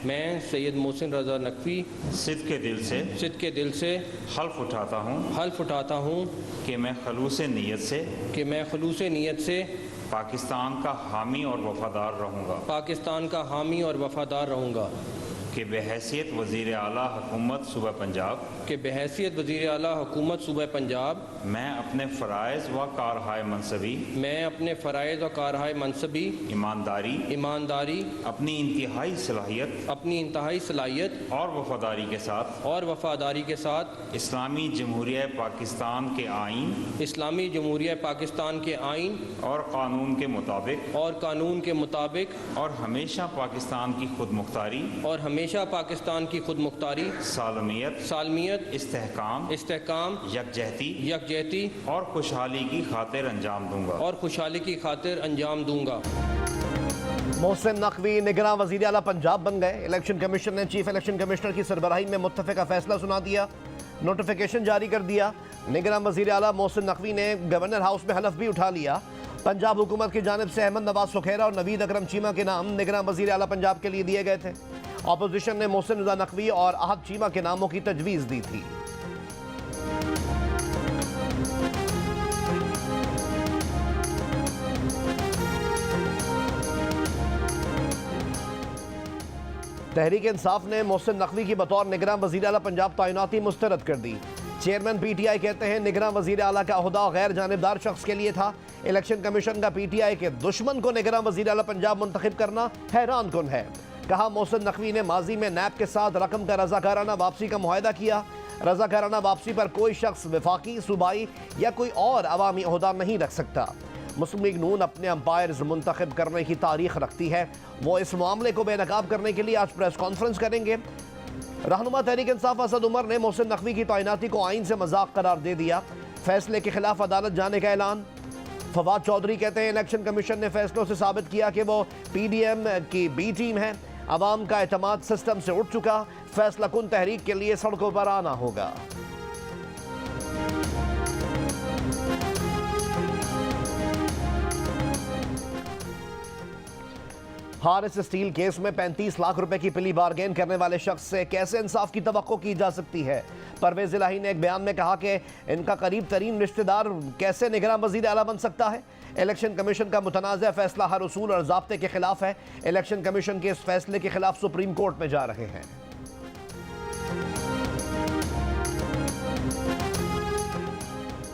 मैं सैयद मोहसिन रज़ा नकवी सिद्क़ के दिल से हल्फ उठाता हूँ कि मैं खलूस नीयत से पाकिस्तान का हामी और वफादार रहूँगा कि बहैसियत वज़ीर आला हुकूमत सूबा पंजाब मैं अपने फ़राइज़ व कारहाय मनसबी ईमानदारी अपनी इंतहाई सलाहियत और वफादारी के साथ इस्लामी जमहूरिया पाकिस्तान के आइन और कानून के मुताबिक और हमेशा पाकिस्तान की खुद मुख्तारी सालमियत इस्तेहकाम यकजहती और खुशहाली की खातिर अंजाम दूंगा। मोहसिन नकवी निगरान वज़ीर आला पंजाब बन गए। इलेक्शन कमीशन ने चीफ इलेक्शन कमिश्नर की सरबराही में मुत्तफ़िका फैसला सुना दिया, नोटिफिकेशन जारी कर दिया। निगरान वज़ीर आला मोहसिन नकवी ने गवर्नर हाउस में हलफ भी उठा लिया। पंजाब हुकूमत की जानिब से अहमद नवाज सुखेरा और नवीद अकरम चीमा के नाम निगरान वज़ीर आला पंजाब के लिए दिए गए थे। अपोजिशन ने मोहसिन रज़ा नकवी और अहद चीमा के नामों की तजवीज़ दी थी। तहरीक इंसाफ ने मोहसिन नकवी की बतौर निगरान वज़ीर आला पंजाब तैनाती मुस्तरद कर दी। चेयरमैन PTI कहते हैं निगरान वज़ीर आला का ओहदा गैर जानिबदार शख्स के लिए था। इलेक्शन कमीशन का PTI के दुश्मन को निगरान वज़ीर आला पंजाब मुंतखब करना हैरान कुन है। कहा मोहसिन नकवी ने माजी में नैब के साथ रकम का रज़ाकाराना वापसी का मुआहदा किया। रज़ाकाराना वापसी पर कोई शख्स वफाकी, सूबाई या कोई और अवामी ओहदा नहीं रख सकता। मुस्लिम लीग नून अपने अंपायर्स मुंतखब करने की तारीख रखती है। वो इस मामले को बेनकाब करने के लिए आज प्रेस कॉन्फ्रेंस करेंगे। रहनुमा तहरीक इंसाफ असद उमर ने मोहसिन नकवी की तैनाती को आइन से मजाक करार दे दिया। फैसले के खिलाफ अदालत जाने का ऐलान। फवाद चौधरी कहते हैं इलेक्शन कमीशन ने फैसलों से साबित किया कि वो PDM की B टीम है। अवाम का एतमाद सिस्टम से उठ चुका। फैसला कुन तहरीक के लिए सड़कों पर आना होगा। हारिस स्टील केस में 35 लाख रुपए की प्ली बारगेन करने वाले शख्स से कैसे इंसाफ की तवक्को की जा सकती है। परवेज इलाही ने एक बयान में कहा कि इनका करीब तरीन रिश्तेदार कैसे निगरान वज़ीर आला बन सकता है। इलेक्शन कमीशन का मुतनाज़ा फैसला हर उसूल और ज़ाब्ते के खिलाफ है। इलेक्शन कमीशन के इस फैसले के खिलाफ सुप्रीम कोर्ट में जा रहे हैं।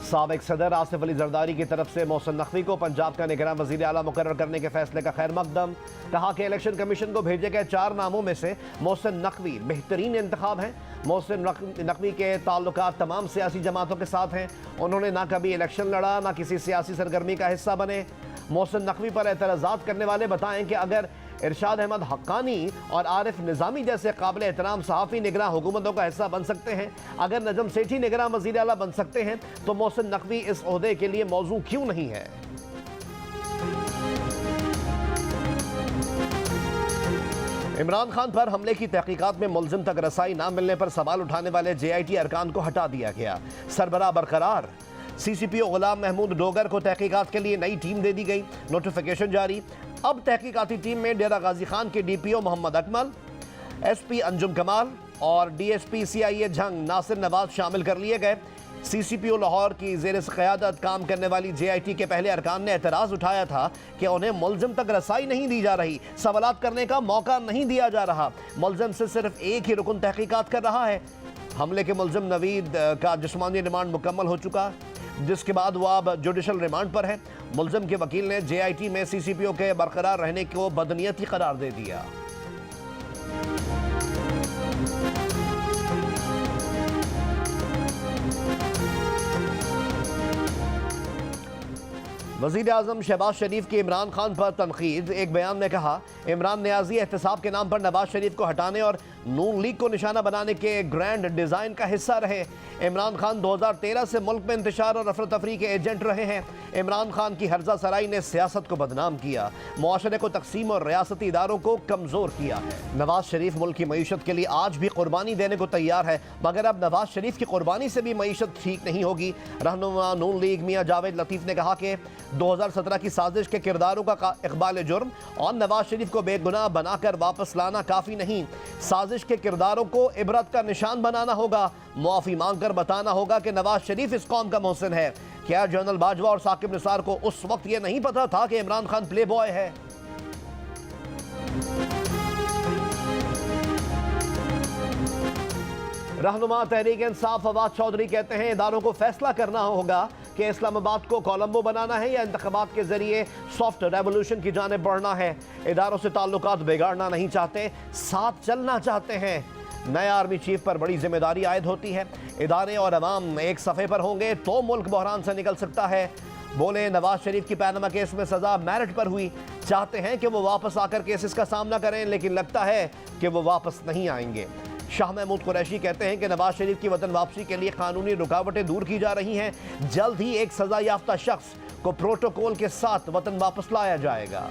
साबिक सदर आसिफ अली जरदारी की तरफ से मोहसिन नकवी को पंजाब का निगरान वज़ीर आला मुकर्रर करने के फैसले का खैर मकदम। कहा कि इलेक्शन कमीशन को भेजे गए 4 नामों में से मोहसिन नकवी बेहतरीन इंतखाब हैं। मोहसिन नकवी के ताल्लुकात तमाम सियासी जमातों के साथ हैं। उन्होंने ना कभी इलेक्शन लड़ा, ना किसी सियासी सरगर्मी का हिस्सा बने। मोहसिन नकवी पर एतराज़ात करने वाले बताएं कि अगर इरशाद अहमद हक्कानी और आरिफ निज़ामी जैसे काबिल एहतराम सहाफ़ी निगरान हुकूमतों का हिस्सा बन सकते हैं, अगर नजम सेठी निगरान वज़ीर आला बन सकते हैं, तो मोहसिन नकवी इस ओहदे के लिए मौजू क्यों नहीं है। इमरान खान पर हमले की तहकीकात में मुलजिम तक रसाई ना मिलने पर सवाल उठाने वाले JIT अरकान को हटा दिया गया। सरबराह बरकरार। CCPO गुलाम महमूद डोगर को तहकीकात के लिए नई टीम दे दी गई। नोटिफिकेशन जारी। अब तहकीकाती टीम में डेरा गाजी खान के DPO मोहम्मद अकमल, SP अंजुम कमाल और DSP CIA झंग नासिर नवाज शामिल कर लिए गए। CCPO लाहौर की ज़ेर क़यादत काम करने वाली JIT के पहले अरकान ने एतराज़ उठाया था कि उन्हें मुलजिम तक रसाई नहीं दी जा रही, सवालात करने का मौका नहीं दिया जा रहा। मुलजिम से सिर्फ एक ही रुकन तहकीकात कर रहा है। हमले के मुलजिम नवीद का जिस्मानी रिमांड मुकम्मल हो चुका, जिसके बाद वो अब जुडिशल रिमांड पर है। मुलजिम के वकील ने JIT में CCPO के बरकरार रहने को बदनीयती करार दे दिया। वज़ीर आज़म शहबाज शरीफ की इमरान खान पर तनकीद। एक बयान में कहा इमरान नियाजी एहतसाब के नाम पर नवाज शरीफ को हटाने और नून लीग को निशाना बनाने के ग्रैंड डिज़ाइन का हिस्सा रहे। इमरान खान 2013 से मुल्क में इंतशार और अफरा तफरी के एजेंट रहे हैं। इमरान खान की हर्जा सराई ने सियासत को बदनाम किया, मुआशरे को तकसीम और रियासती इदारों को कमज़ोर किया है। नवाज शरीफ मुल्क की मईशत के लिए आज भी कुर्बानी देने को तैयार है, मगर अब नवाज शरीफ की कुर्बानी से भी मईशत ठीक नहीं होगी। रहनुमा नून लीग मियाँ जावेद लतीफ़ ने कहा कि 2017 की साजिश के किरदारों का इकबाल जुर्म और नवाज शरीफ को बेगुनाह बनाकर वापस लाना काफ़ी नहीं, साजिश के किरदारों को इबरत का निशान बनाना होगा। मुआफ़ी मांगकर बताना होगा कि नवाज शरीफ इस कौम का मोहसिन है। क्या जनरल बाजवा और साकिब निसार को उस वक्त यह नहीं पता था कि इमरान खान प्ले बॉय है? रहनुमा तहरीक इंसाफ फवाद चौधरी कहते हैं इदारों को फैसला करना होगा कि इस्लामाबाद को कोलंबो बनाना है या इंतखाबात के जरिए सॉफ्ट रेवोल्यूशन की जानिब बढ़ना है। इदारों से ताल्लुकात बिगाड़ना नहीं चाहते, साथ चलना चाहते हैं। नए आर्मी चीफ पर बड़ी जिम्मेदारी आयद होती है। इदारे और अवाम एक सफ़े पर होंगे तो मुल्क बहरान से निकल सकता है। बोले नवाज शरीफ की पैनामा केस में सज़ा मेरिट पर हुई, चाहते हैं कि वो वापस आकर केसेस का सामना करें, लेकिन लगता है कि वो वापस नहीं आएंगे। शाह महमूद कुरैशी कहते हैं कि नवाज शरीफ की वतन वापसी के लिए कानूनी रुकावटें दूर की जा रही हैं। जल्द ही एक सजा याफ्ता शख्स को प्रोटोकॉल के साथ वतन वापस लाया जाएगा।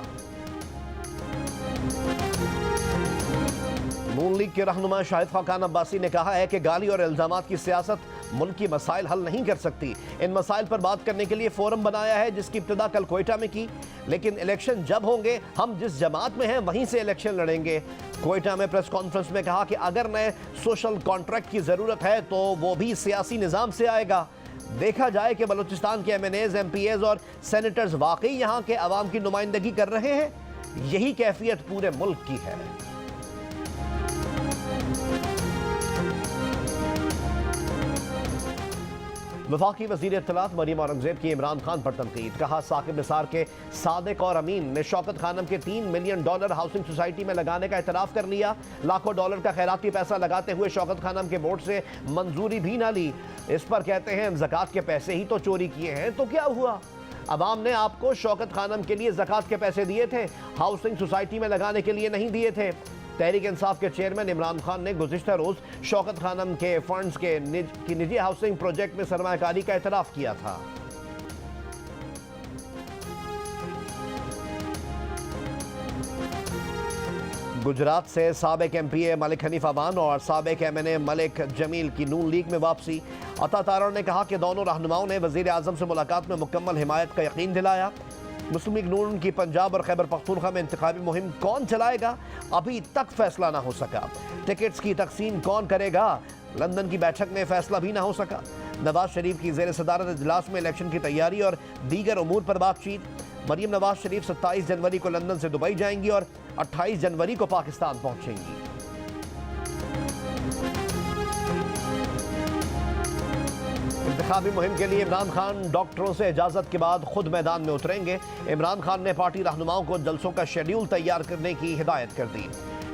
नून लीग के रहनुमा शाहिद खान अब्बासी ने कहा है कि गाली और इल्जामात की सियासत मुल्क की मसाइल हल नहीं कर सकती। इन मसाइल पर बात करने के लिए फोरम बनाया है जिसकी इब्तिदा कल कोयटा में की, लेकिन इलेक्शन जब होंगे हम जिस जमात में हैं वहीं से इलेक्शन लड़ेंगे। कोयटा में प्रेस कॉन्फ्रेंस में कहा कि अगर नए सोशल कॉन्ट्रैक्ट की ज़रूरत है तो वो भी सियासी निज़ाम से आएगा। देखा जाए कि बलूचिस्तान के MNAs, MPAs और सेनेटर्स वाकई यहाँ के अवाम की नुमाइंदगी कर रहे हैं। यही कैफियत पूरे मुल्क की है। वफाकी वज़ीर इत्तलात मरीम औरंगज़ेब की इमरान खान पर तनकीद। कहा साकिब निसार के सादिक और अमीन ने शौकत खानम के $3 मिलियन हाउसिंग सोसाइटी में लगाने का इतराफ़ कर लिया। लाखों डॉलर का खैराती पैसा लगाते हुए शौकत खानम के बोर्ड से मंजूरी भी ना ली। इस पर कहते हैं ज़कात के पैसे ही तो चोरी किए हैं, तो क्या हुआ? अवाम ने आपको शौकत खानम के लिए ज़कात के पैसे दिए थे, हाउसिंग सोसाइटी में लगाने के लिए नहीं दिए थे। तहरीक इंसाफ के चेयरमैन इमरान खान ने गुज़िश्ता रोज़ शौकत खानम के फंड्स के निजी हाउसिंग प्रोजेक्ट में सरमायाकारी का एतराफ़ किया था। गुजरात से साबिक MPA मलिक हनीफ अवान और साबिक MNA मलिक जमील की नून लीग में वापसी। अता तारड़ ने कहा कि दोनों रहनुमाओं ने वज़ीर आज़म से मुलाकात में मुकम्मल हिमायत का यकीन दिलाया। मुस्लिम लीग नून की पंजाब और खैबर पख्तूनख्वा में इंतखाबी मुहिम कौन चलाएगा, अभी तक फैसला ना हो सका। टिकट्स की तकसीम कौन करेगा, लंदन की बैठक में फैसला भी ना हो सका। नवाज शरीफ की ज़ेर सदारत इजलास में इलेक्शन की तैयारी और दीगर उमूर पर बातचीत। मरीम नवाज शरीफ 27 जनवरी को लंदन से दुबई जाएंगी और 28 जनवरी को पाकिस्तान पहुंचेंगी। इंतखाबी मुहिम के लिए इमरान खान डॉक्टरों से इजाज़त के बाद खुद मैदान में उतरेंगे। इमरान खान ने पार्टी रहनुमाओं को जलसों का शेड्यूल तैयार करने की हिदायत कर दी।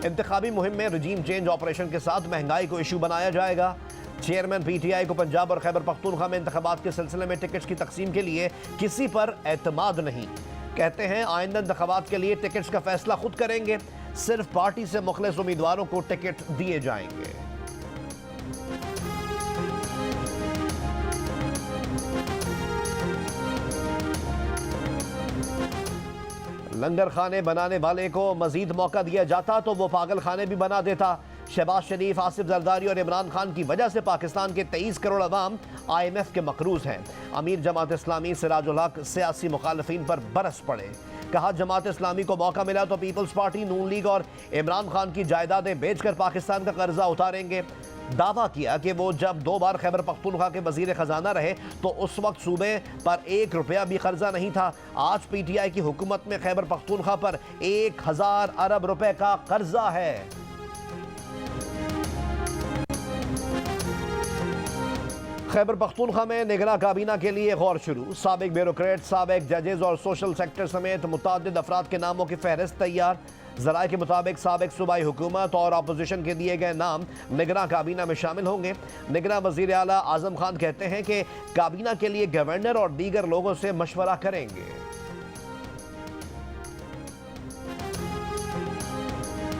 इंतखाबी मुहिम में रजीम चेंज ऑपरेशन के साथ महंगाई को इशू बनाया जाएगा। चेयरमैन PTI को पंजाब और खैबर पख्तूनख्वा में इंतखाबात के सिलसिले में टिकट्स की तकसीम के लिए किसी पर एतमाद नहीं। कहते हैं आइंदा इंतखाबात के लिए टिकट्स का फैसला खुद करेंगे, सिर्फ पार्टी से मुखलिस उम्मीदवारों को टिकट दिए जाएंगे। लंगर खाने बनाने वाले को मजीद मौका दिया जाता तो वो पागल खाने भी बना देता। शहबाज शरीफ, आसिफ जरदारी और इमरान खान की वजह से पाकिस्तान के 23 करोड़ अवाम IMF के मकरूज हैं। अमीर जमात इस्लामी सिराजुल हक सियासी मुखालफिन पर बरस पड़े। कहा जमात इस्लामी को मौका मिला तो पीपल्स पार्टी, नून लीग और इमरान खान की जायदादें बेचकर पाकिस्तान का कर्जा उतारेंगे। दावा किया कि वो जब 2 बार खैबर पख्तूनख्वा के वजीर खजाना रहे तो उस वक्त सूबे पर 1 रुपया भी कर्जा नहीं था। आज PTI की हुकूमत में खैबर पख्तूनख्वा पर 1000 अरब रुपए का कर्जा है। खैबर पख्तूनख्वा में निगरां काबीना के लिए गौर शुरू। साबिक ब्यूरोक्रेट, साबिक जजेस और सोशल सेक्टर समेत मुतअद्दिद अफराद के नामों की फहरिस्त तैयार। ज़राए के मुताबिक साबिक सूबाई हुकूमत और अपोजिशन के दिए गए नाम निगरां काबीना में शामिल होंगे। निगरां वज़ीर आला आज़म खान कहते हैं कि काबीना के लिए गवर्नर और दीगर लोगों से मशवरा करेंगे।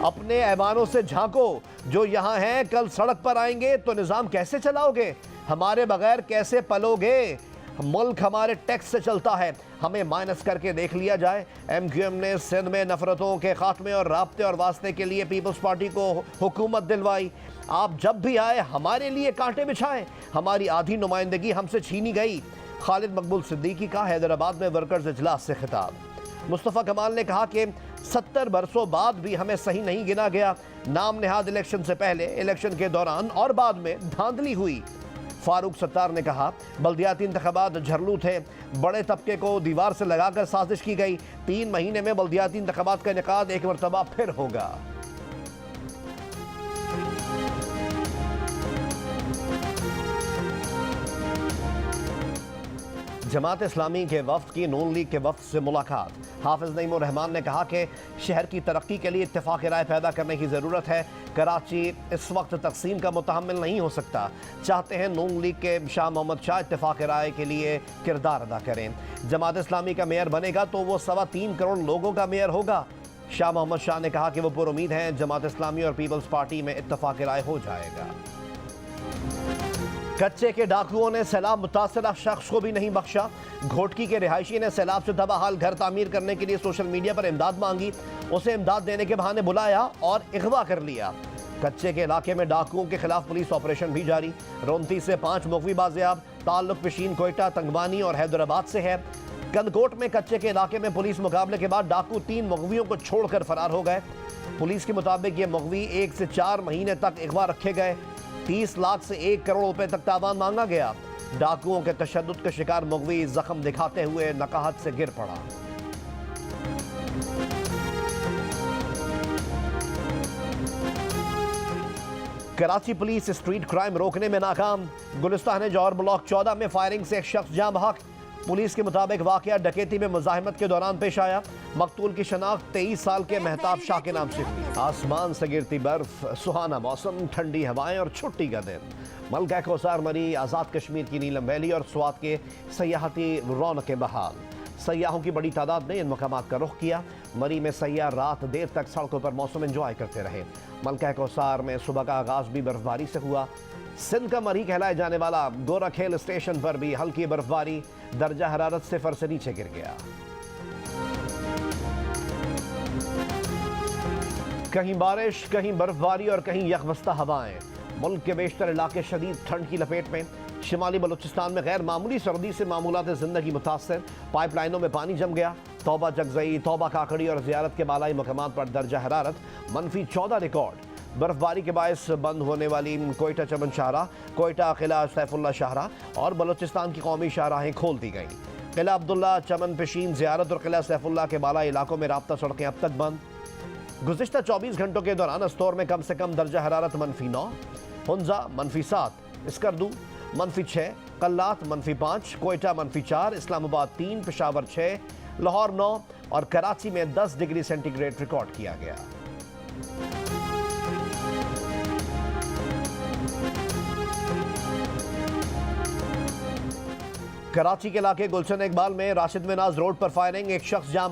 अपने ऐवानों से झांको, जो यहाँ हैं कल सड़क पर आएंगे तो निज़ाम कैसे चलाओगे? हमारे बगैर कैसे पलोगे? मुल्क हमारे टैक्स से चलता है, हमें माइनस करके देख लिया जाए। MQM ने सिंध में नफरतों के खात्मे और राब्ते और वास्ते के लिए पीपल्स पार्टी को हुकूमत दिलवाई। आप जब भी आए हमारे लिए कांटे बिछाएं, हमारी आधी नुमाइंदगी हमसे छीनी गई। खालिद मकबूल सिद्दीकी का हैदराबाद में वर्कर्स इजलास से खिताब। मुस्तफ़ा कमाल ने कहा कि 70 बरसों बाद भी हमें सही नहीं गिना गया। नाम नेहाद इलेक्शन से पहले, इलेक्शन के दौरान और बाद में धांधली हुई। फारूक सत्तार ने कहा बल्दियाती इंतखाबात झरलू थे, बड़े तबके को दीवार से लगाकर साजिश की गई। 3 महीने में बल्दियाती इंतखाबात का इनेकाद एक मरतबा फिर होगा। जमात इस्लामी के वफ्द की नून लीग के वफ्द से मुलाकात। हाफिज नईमुर रहमान ने कहा कि शहर की तरक्की के लिए इत्तेफाक राय पैदा करने की ज़रूरत है। कराची इस वक्त तकसीम का मुतहम्मिल नहीं हो सकता। चाहते हैं नून लीग के शाह मोहम्मद शाह इत्तेफाक राय के लिए किरदार अदा करें। जमात इस्लामी का मेयर बनेगा तो वो 3.25 करोड़ लोगों का मेयर होगा। शाह मोहम्मद शाह ने कहा कि वो पुरुमीद हैं जमात इस्लामी और पीपल्स पार्टी में इत्तेफाक राय हो जाएगा। कच्चे के डाकुओं ने सैलाब मुतासरा शख्स को भी नहीं बख्शा। घोटकी के रिहायशी ने सैलाब से तबाहाल घर तामीर करने के लिए सोशल मीडिया पर इमदाद मांगी। उसे इमदाद देने के बहाने बुलाया और अगवा कर लिया। कच्चे के इलाके में डाकुओं के खिलाफ पुलिस ऑपरेशन भी जारी। रोंती से 5 मुखवी बाजियाब। ताल्लुक पिशीन, कोयटा, तंगवानी और हैदराबाद से है। कंदकोट में कच्चे के इलाके में पुलिस मुकाबले के बाद डाकू 3 मुखवियों को छोड़कर फरार हो गए। पुलिस के मुताबिक ये मुखवी 1 से 4 महीने तक अगवा रखे गए। 30 लाख से 1 करोड़ रुपए तक तावान मांगा गया। डाकुओं के तशद्दुद का शिकार मुखवी जख्म दिखाते हुए नकाहत से गिर पड़ा। कराची पुलिस स्ट्रीट क्राइम रोकने में नाकाम। गुलिस्तान जौहर ब्लॉक 14 में फायरिंग से एक शख्स जाँ बहक। पुलिस के मुताबिक वाकया डकैती में मुजाहिमत के दौरान पेश आया। मकतूल की शनाख्त 23 साल के मेहताब शाह के नाम से हुई। आसमान से गिरती बर्फ, सुहाना मौसम, ठंडी हवाएं और छुट्टी का दिन। मलका कौसार मरी, आज़ाद कश्मीर की नीलम वैली और स्वात के सयाहती रौनकें बहाल। सयाहों की बड़ी तादाद ने इन मकामात का रुख किया। मरी में सयाह रात देर तक सड़कों पर मौसम एंजॉय करते रहे। मलका कौसार में सुबह का आगाज भी बर्फबारी से हुआ। सिंध का मरी कहलाए जाने वाला गोराखेल स्टेशन पर भी हल्की बर्फबारी। दर्जा हरारत 0 से नीचे गिर गया। कहीं बारिश, कहीं बर्फबारी और कहीं यकबस्ता हवाएं। मुल्क के बेशतर इलाके शदीद ठंड की लपेट में। शिमाली बलूचिस्तान में गैर मामूली सर्दी से मामूलात जिंदगी मुतासर। पाइपलाइनों में पानी जम गया। तौबा जगजई, तौबा काकड़ी और जियारत के बालाई मकामात पर दर्जा हरारत -14 रिकॉर्ड। बर्फबारी के बायस बंद होने वाली कोयटा चमन शाहराह, कोयटा किला सैफुल्ला शाहराह और बलूचिस्तान की कौमी शाहराहें खोल दी गईं। किला अब्दुल्ला, चमन पेशीन, जियारत और किला सैफुल्ला के बालाई इलाकों में राब्ता सड़कें अब तक बंद। गुज़िश्ता 24 घंटों के दौरान अस्तौर में कम से कम दर्जा हरारत -9, हुंजा -7, स्कर्दू -6, कल्लात -5, कोयटा -4, इस्लामाबाद 3, पेशावर 6, लाहौर 9 और कराची में 10 डिग्री सेंटीग्रेड रिकॉर्ड किया गया। कराची के इलाके गुलशन इकबाल में राशिद मिनाज रोड पर फायरिंग। एक शख्स जाँ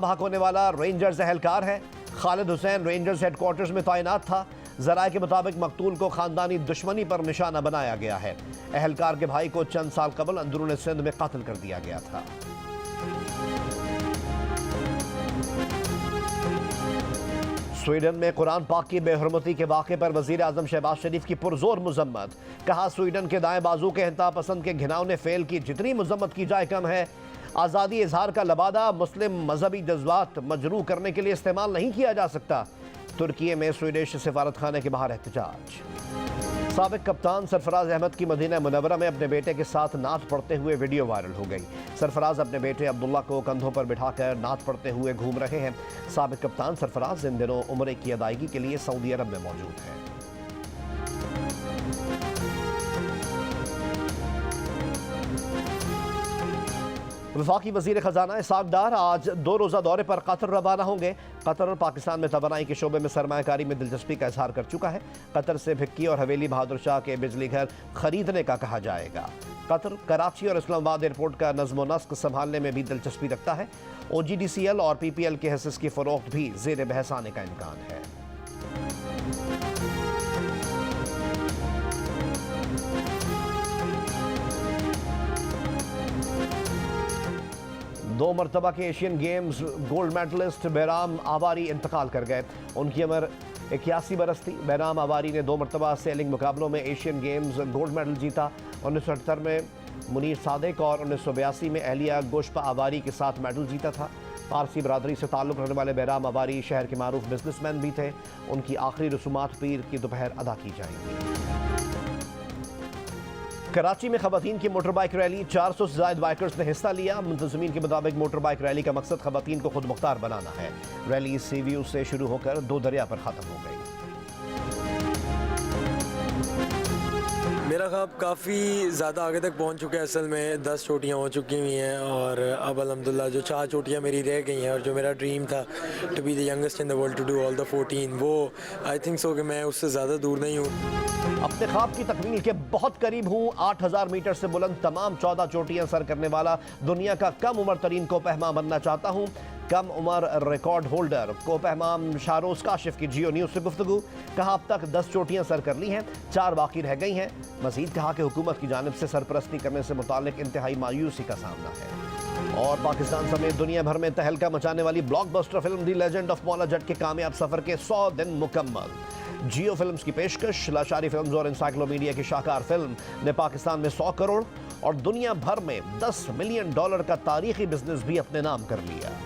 बहक होने वाला रेंजर्स एहलकार है। खालिद हुसैन रेंजर्स हेडक्वार्टर्स में तैनात था। जराये के मुताबिक मकतूल को खानदानी दुश्मनी पर निशाना बनाया गया है। एहलकार के भाई को चंद साल कबल अंदरून सिंध में कत्ल कर दिया गया था। स्वीडन में कुरान पाक की बेहरमती के वाक़े पर वज़ीर आज़म शहबाज शरीफ की पुरजोर मजम्मत। कहा स्वीडन के दाएं बाजू के इंतहा पसंद के घिनौने फेल की जितनी मजम्मत की जाए कम है। आज़ादी इजहार का लबादा मुस्लिम मजहबी जज्बात मजरूह करने के लिए इस्तेमाल नहीं किया जा सकता। तुर्की में स्वीडिश सिफारत खाने के बाहर एहतजाज। साबिक कप्तान सरफराज अहमद की मदीना मुनव्वरा में अपने बेटे के साथ नात पढ़ते हुए वीडियो वायरल हो गई। सरफराज अपने बेटे अब्दुल्ला को कंधों पर बिठाकर नात पढ़ते हुए घूम रहे हैं। साबिक कप्तान सरफराज इन दिनों उम्रे की अदायगी के लिए सऊदी अरब में मौजूद है। वफाकी वज़ीर ख़जाना इसाक डार आज 2 रोज़ा दौरे पर कतर रवाना होंगे। कतर पाकिस्तान में तवानाई के शोबे में सरमायाकारी में दिलचस्पी का इजहार कर चुका है। कतर से भिक्की और हवेली बहादुर शाह के बिजली घर खरीदने का कहा जाएगा। कतर कराची और इस्लामाबाद एयरपोर्ट का नज़्म व नस्क संभालने में भी दिलचस्पी रखता है। OGDCL और PPL के हिस्से की फ़रोख्त भी ज़ेर बहस आने का इम्कान है। दो मरतबा के Asian games gold medalist Bahram Avari इंतकाल कर गए। उनकी उम्र 81 बरस थी। बहराम आवारी ने 2 मरतबा सेलिंग मुकाबलों में एशियन गेम्स गोल्ड मेडल जीता। 1978 में मुनीर सादिक और 1982 में एहलिया गोशपा आवारी के साथ मेडल जीता था। पारसी बरादरी से ताल्लुक़ रखने वाले बैराम आवारी शहर के मारूफ बिजनेसमैन भी थे। उनकी आखिरी रसूमात पीर की दोपहर अदा की जाएंगी। कराची में खवातीन की मोटर बाइक रैली, 400 से ज़ायद बाइकर्स ने हिस्सा लिया। मुंतज़मीन के मुताबिक मोटर बाइक रैली का मकसद खवातीन को खुद मुख्तार बनाना है। रैली सी व्यू से शुरू होकर दो दरिया पर ख़त्म हो गई। मेरा ख्वाब काफ़ी ज़्यादा आगे तक पहुंच चुका है। असल में 10 चोटियाँ हो चुकी हुई हैं और अब अल्हम्दुलिल्लाह जो 4 चोटियाँ मेरी रह गई हैं और जो मेरा ड्रीम था to be the youngest in the world to do all the 14, वो आई थिंक सो कि मैं उससे ज़्यादा दूर नहीं हूँ। अपने ख्वाब की तकमील के बहुत करीब हूँ। 8000 मीटर से बुलंद तमाम 14 चोटियाँ सर करने वाला दुनिया का कम उम्र तरीन कोपहमा बनना चाहता हूँ। कम उम्र रिकॉर्ड होल्डर कोपहमाम शारोज काशिफ की जियो न्यूज़ से गुफ्तगू। कहा अब तक 10 चोटियाँ सर कर ली हैं, 4 बाकी रह गई हैं। मजीद कहा कि हुकूमत की जानिब से सरपरस्ती करने से मुतालिक इंतहाई मायूसी का सामना है। और पाकिस्तान समेत दुनिया भर में तहलका मचाने वाली blockbuster film the legend of Maula Jatt के कामयाब सफर के 100 दिन मुकम्मल। जियो फिल्म्स की पेशकश लाशारी फिल्म्स और इंसाइक्लोपीडिया की शाहकार फिल्म ने पाकिस्तान में 100 करोड़ और दुनिया भर में $10 मिलियन का तारीखी बिजनेस भी अपने नाम कर लिया।